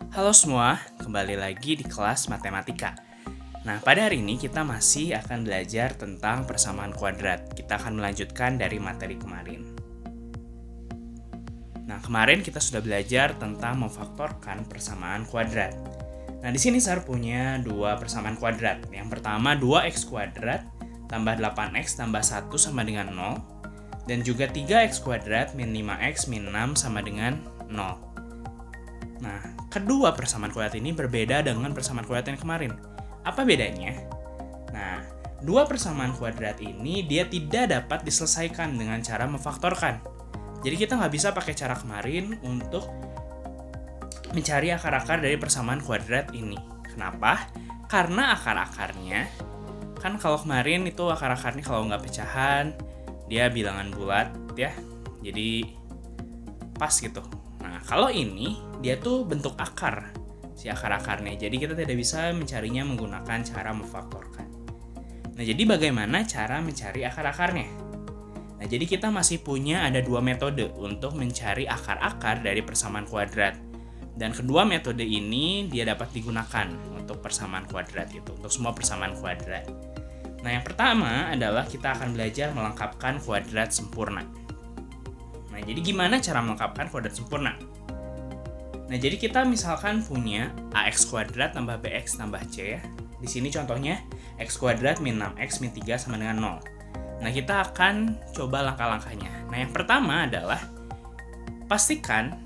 Halo semua, kembali lagi di kelas matematika. Nah, pada hari ini kita masih akan belajar tentang persamaan kuadrat. Kita akan melanjutkan dari materi kemarin. Nah, kemarin kita sudah belajar tentang memfaktorkan persamaan kuadrat. Nah, di sini saya punya dua persamaan kuadrat. Yang pertama 2x kuadrat tambah 8x tambah 1 sama dengan 0. Dan juga 3x kuadrat min 5x min 6 sama dengan 0. Nah, kedua persamaan kuadrat ini berbeda dengan persamaan kuadrat yang kemarin. Apa bedanya? Nah, dua persamaan kuadrat ini dia tidak dapat diselesaikan dengan cara memfaktorkan. Jadi kita nggak bisa pakai cara kemarin untuk mencari akar-akar dari persamaan kuadrat ini. Kenapa? Karena akar-akarnya, kan kalau kemarin itu akar-akarnya kalau nggak pecahan, dia bilangan bulat ya. Jadi pas gitu. Nah, kalau ini dia tuh bentuk akar, si akar-akarnya. Jadi kita tidak bisa mencarinya menggunakan cara memfaktorkan. Nah, jadi bagaimana cara mencari akar-akarnya? Nah, jadi kita masih punya ada dua metode untuk mencari akar-akar dari persamaan kuadrat. Dan kedua metode ini dia dapat digunakan untuk persamaan kuadrat itu, untuk semua persamaan kuadrat. Nah, yang pertama adalah kita akan belajar melengkapkan kuadrat sempurna. Nah, jadi gimana cara melengkapkan kuadrat sempurna? Nah, jadi kita misalkan punya ax kuadrat tambah bx tambah c ya. Di sini contohnya x kuadrat min 6x min 3 sama dengan 0. Nah, kita akan coba langkah-langkahnya. Nah, yang pertama adalah pastikan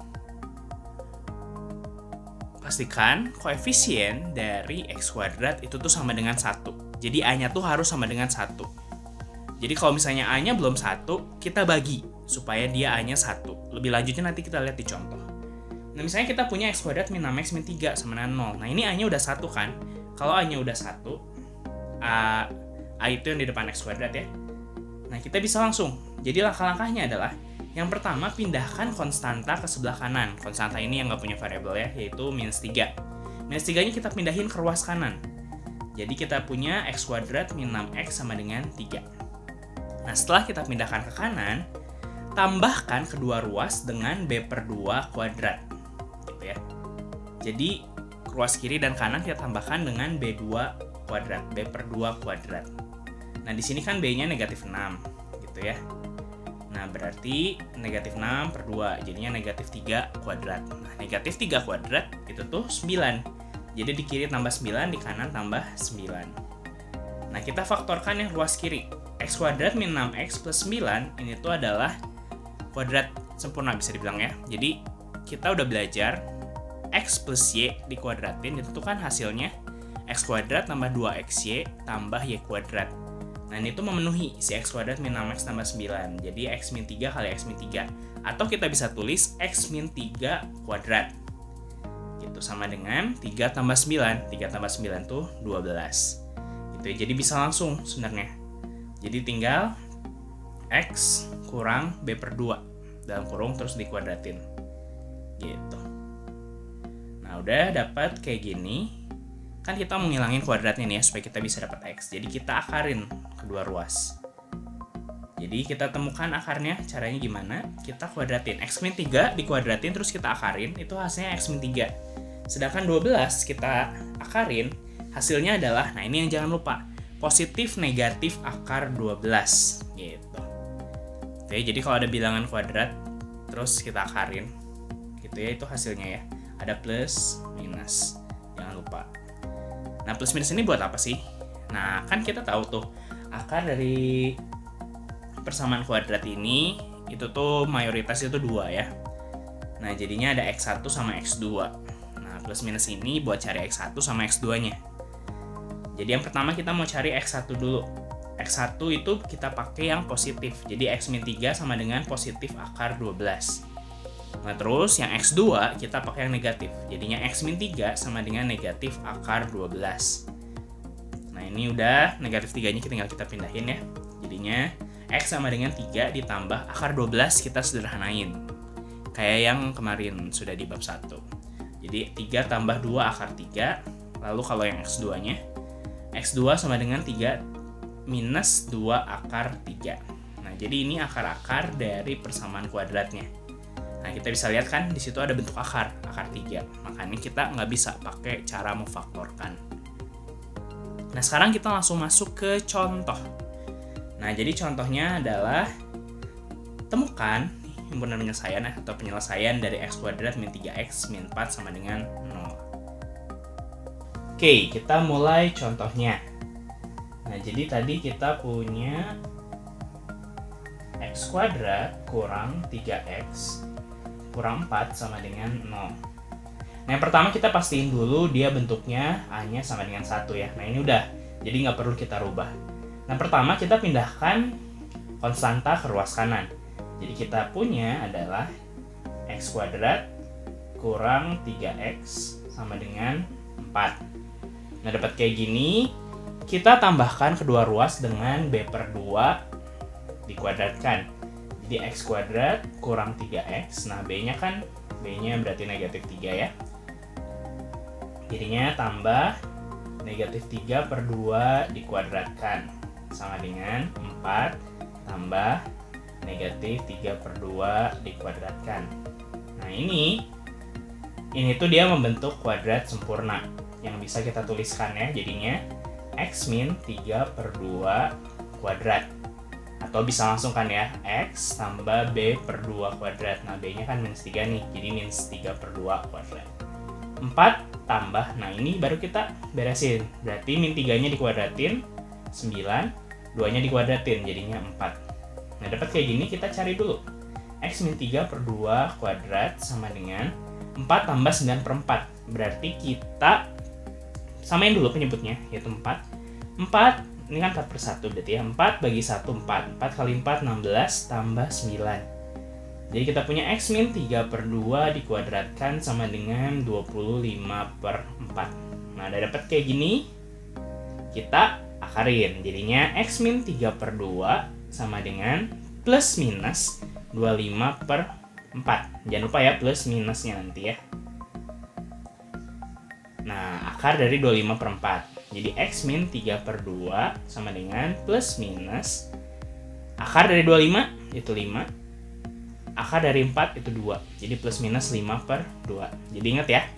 koefisien dari x kuadrat itu tuh sama dengan 1. Jadi a-nya tuh harus sama dengan 1. Jadi kalau misalnya a-nya belum 1, kita bagi supaya dia a-nya 1. Lebih lanjutnya nanti kita lihat di contoh. Nah, misalnya kita punya x kuadrat min 6x min 3 sama dengan 0. Nah, ini a-nya udah 1 kan? Kalau a-nya udah 1, a itu yang di depan x kuadrat ya. Nah, kita bisa langsung. Jadi langkah-langkahnya adalah yang pertama, pindahkan konstanta ke sebelah kanan. Konstanta ini yang nggak punya variabel ya, yaitu minus 3. Minus 3-nya kita pindahin ke ruas kanan. Jadi kita punya x kuadrat min 6x sama dengan 3. Nah, setelah kita pindahkan ke kanan, tambahkan kedua ruas dengan b/2 kuadrat. Gitu ya. Jadi ruas kiri dan kanan kita tambahkan dengan b2 kuadrat, b/2 kuadrat. Nah, di sini kan b-nya negatif 6 gitu ya. Nah, berarti negatif 6 per 2, jadinya negatif 3 kuadrat. Nah, negatif 3 kuadrat itu tuh 9. Jadi di kiri tambah 9, di kanan tambah 9. Nah, kita faktorkan yang ruas kiri. X kuadrat min 6x plus 9 ini tuh adalah kuadrat sempurna bisa dibilang ya. Jadi kita udah belajar x plus y dikuadratin, itu tuh kan hasilnya x kuadrat tambah 2xy tambah y kuadrat. Nah, ini tuh memenuhi si x kuadrat min 6x tambah 9. Jadi x min 3 kali x min 3. Atau kita bisa tulis x min 3 kuadrat. Gitu, sama dengan 3 tambah 9. 3 tambah 9 tuh 12. Gitu ya, jadi bisa langsung sebenarnya. Jadi tinggal x kurang b/2 dalam kurung terus dikuadratin. Gitu. Nah, udah dapat kayak gini. Kan kita mau ngilangin kuadratnya nih ya supaya kita bisa dapat x. Jadi kita akarin kedua ruas. Jadi kita temukan akarnya, caranya gimana? Kita kuadratin x min 3 dikuadratin terus kita akarin, itu hasilnya x min 3. Sedangkan 12 kita akarin, hasilnya adalah, nah ini yang jangan lupa, positif negatif akar 12 gitu. Oke, jadi kalau ada bilangan kuadrat terus kita akarin gitu ya, itu hasilnya ya. Ada plus, minus. Jangan lupa. Nah, plus minus ini buat apa sih? Nah, kan kita tahu tuh akar dari persamaan kuadrat ini itu tuh mayoritas itu 2 ya. Nah, jadinya ada x1 sama x2. Nah, plus minus ini buat cari x1 sama x2-nya. Jadi yang pertama kita mau cari x1 dulu. X1 itu kita pakai yang positif. Jadi x min 3 sama dengan positif akar 12. Nah, terus yang x2 kita pakai yang negatif. Jadinya x min 3 sama dengan negatif akar 12. Nah, ini udah negatif 3-nya tinggal kita pindahin ya. Jadinya x sama dengan 3 ditambah akar 12 kita sederhanain. Kayak yang kemarin sudah di bab 1. Jadi 3 tambah 2 akar 3. Lalu kalau yang x2-nya, x2 sama dengan 3 minus 2 akar 3. Nah, jadi ini akar-akar dari persamaan kuadratnya. Nah, kita bisa lihat kan di situ ada bentuk akar 3. Makanya kita nggak bisa pakai cara memfaktorkan. Nah, sekarang kita langsung masuk ke contoh. Nah, jadi contohnya adalah temukan himpunan penyelesaian atau penyelesaian dari x kuadrat min 3x min 4 sama dengan 0. Oke, kita mulai contohnya. Nah, jadi tadi kita punya x kuadrat kurang 3x kurang 4 sama dengan 0. Nah, yang pertama kita pastiin dulu dia bentuknya A-nya sama dengan 1 ya. Nah, ini udah, jadi nggak perlu kita rubah. Nah, pertama kita pindahkan konstanta ke ruas kanan. Jadi kita punya adalah x kuadrat kurang 3x sama dengan 4. Nah, dapat kayak gini, kita tambahkan kedua ruas dengan b per 2 dikuadratkan. Jadi x kuadrat kurang 3x, nah b-nya kan, b-nya berarti negatif 3 ya. Jadinya tambah negatif 3 per 2 dikuadratkan, sama dengan 4 tambah negatif 3 per 2 dikuadratkan. Nah, ini tuh dia membentuk kuadrat sempurna yang bisa kita tuliskan ya, jadinya x min 3 per 2 kuadrat. Atau bisa langsung kan ya, x tambah b per 2 kuadrat. Nah, b-nya kan minus 3 nih, jadi minus 3 per 2 kuadrat. 4 tambah, nah ini baru kita beresin. Berarti min 3-nya dikuadratin, 9, 2-nya dikuadratin, jadinya 4. Nah, dapat kayak gini, kita cari dulu. X min 3 per 2 kuadrat sama dengan 4 tambah 9 per 4. Berarti kita samain dulu penyebutnya, yaitu 4. 4 ini kan 4 per 1 berarti ya, 4 bagi 1 4. 4 kali 4 16 tambah 9. Jadi kita punya x min 3 per 2 dikuadratkan sama dengan 25 per 4. Nah, udah dapat kayak gini, kita akarin. Jadinya x min 3 per 2 sama dengan plus minus 25 per 4. Jangan lupa ya plus minusnya nanti ya. Nah, akar dari 25 per 4. Jadi x min 3 per 2 sama dengan plus minus akar dari 25 itu 5, akar dari 4 itu 2. Jadi plus minus 5 per 2. Jadi ingat ya,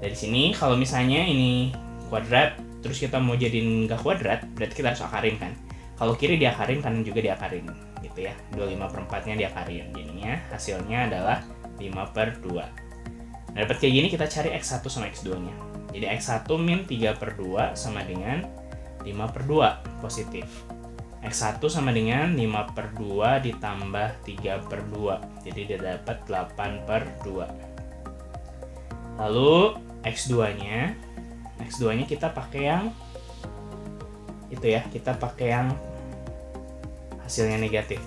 dari sini kalau misalnya ini kuadrat terus kita mau jadiin nggak kuadrat, berarti kita harus akarin kan. Kalau kiri diakarin, kanan juga diakarin gitu ya. 25 per 4-nya diakarin. Jadinya hasilnya adalah 5 per 2. Nah, dapat kayak gini, kita cari x1 sama x2-nya. Jadi x1 min 3 per 2 sama dengan 5 per 2 positif. X1 sama dengan 5 per 2 ditambah 3 per 2. Jadi dia dapat 8 per 2. Lalu x2-nya kita pakai yang itu ya, kita pakai yang hasilnya negatif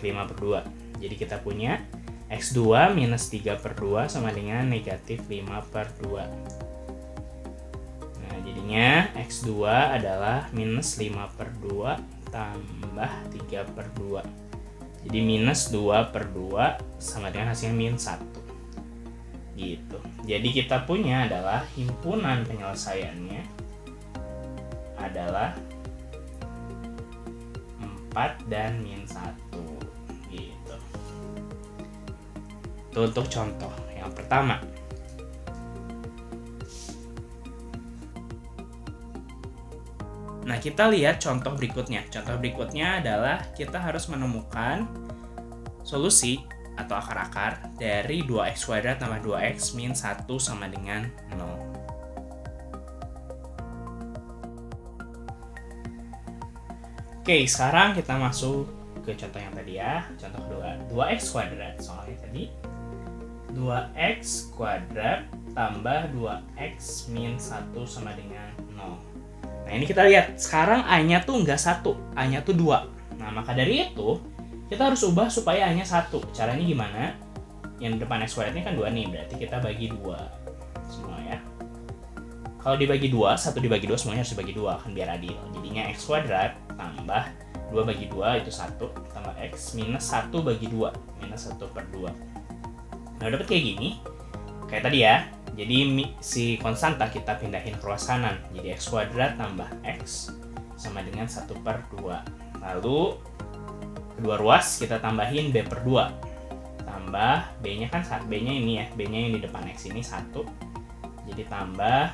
5 per 2. Jadi kita punya x2 minus 3 per 2 sama dengan negatif 5 per 2. Jadinya x2 adalah minus 5 per 2 tambah 3 per 2. Jadi minus 2 per 2 sama dengan hasilnya minus 1. Gitu. Jadi kita punya adalah himpunan penyelesaiannya adalah 4 dan minus 1. Gitu. Itu untuk contoh yang pertama. Nah, kita lihat contoh berikutnya. Contoh berikutnya adalah kita harus menemukan solusi atau akar-akar dari 2x kuadrat tambah 2x min 1 sama dengan 0. Oke, sekarang kita masuk ke contoh yang tadi ya. Contoh kedua, 2x kuadrat. Soalnya tadi 2x kuadrat tambah 2x min 1 sama dengan 0. Nah, ini kita lihat, sekarang A-nya tuh nggak 1, A-nya tuh 2. Nah, maka dari itu, kita harus ubah supaya A-nya 1. Caranya gimana? Yang depan x kuadratnya kan 2 nih, berarti kita bagi 2 semua ya. Kalau dibagi 2, 1 dibagi 2, semuanya harus dibagi 2, kan biar adil. Jadinya x kuadrat tambah 2 bagi 2 itu 1, tambah x minus 1 bagi 2, minus 1 per 2. Nah, dapat kayak gini, kayak tadi ya. Jadi si konstanta kita pindahin ke ruas kanan. Jadi x kuadrat tambah x sama dengan 1 per 2. Lalu kedua ruas kita tambahin b per 2. tambah B-nya kan B-nya ini ya, B-nya yang di depan X ini 1. Jadi tambah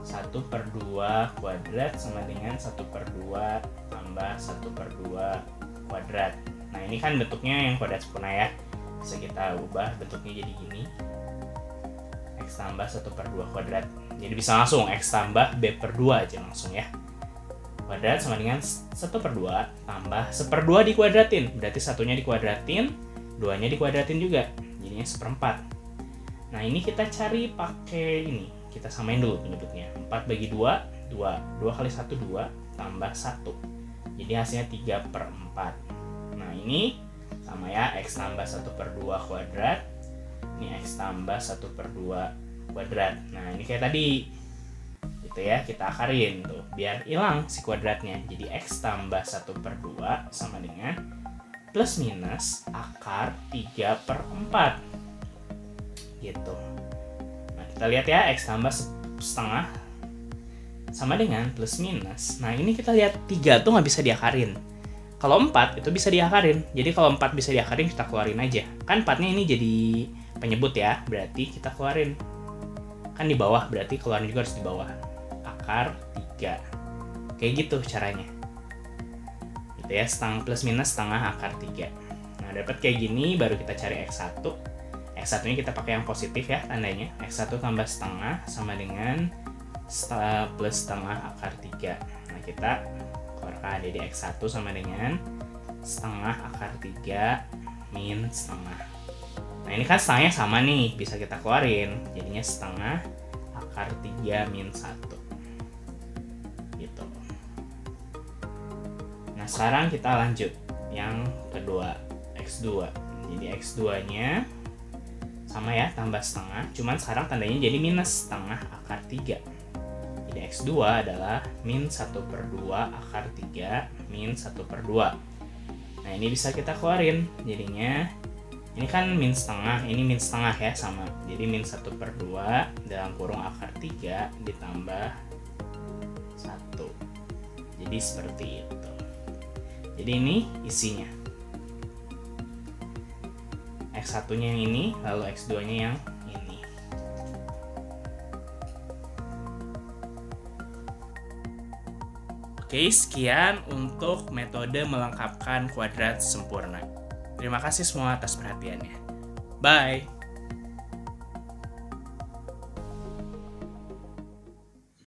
1/2 kuadrat sama dengan 1/2 tambah 1/2 kuadrat. Nah ini kan bentuknya yang kuadrat sempurna ya, bisa kita ubah bentuknya jadi gini, X tambah 1/2 kuadrat. Jadi bisa langsung X tambah B/2 aja langsung ya. Kuadrat sama dengan 1/2 tambah 1/2 dikuadratin, berarti satunya dikuadratin, 2-nya dikuadratin juga, jadinya 1/4. Nah ini kita cari pakai ini, kita samain dulu penyebutnya. 4/2, 2 kali 1 2 tambah 1, jadi hasilnya 3/4. Nah ini sama ya, X tambah 1/2 kuadrat, ini X tambah 1/2 kuadrat. Nah ini kayak tadi gitu ya, kita akarin tuh biar hilang si kuadratnya. Jadi X tambah 1/2 sama dengan plus minus akar 3/4 gitu. Nah kita lihat ya, X tambah setengah sama dengan plus minus. Nah ini kita lihat 3 tuh nggak bisa diakarin. Kalau 4 itu bisa diakarin. Jadi kalau 4 bisa diakarin, kita keluarin aja. Kan 4-nya ini jadi penyebut ya, berarti kita keluarin. Kan di bawah, berarti keluarin juga harus di bawah. Akar 3. Kayak gitu caranya. Gitu ya, setengah plus minus setengah akar 3. Nah, dapat kayak gini, baru kita cari X1. X1-nya kita pakai yang positif ya tandanya. X1 tambah setengah sama dengan plus setengah akar 3. Nah, kita keluarkan, jadi X1 sama dengan setengah akar 3 min setengah. Nah, ini kan setengahnya sama nih, bisa kita keluarin. Jadinya setengah akar 3 min 1. Gitu. Nah, sekarang kita lanjut yang kedua, X2. Jadi X2-nya sama ya, tambah setengah, cuman sekarang tandanya jadi minus setengah akar 3. Jadi X2 adalah min 1/2 akar 3 min 1/2. Nah, ini bisa kita keluarin. Jadinya ini kan min setengah, ini min setengah ya, sama. Jadi min 1/2 dalam kurung akar 3 ditambah 1. Jadi seperti itu. Jadi ini isinya. X1-nya yang ini, lalu X2-nya yang ini. Oke, sekian untuk metode melengkapkan kuadrat sempurna. Terima kasih semua atas perhatiannya. Bye!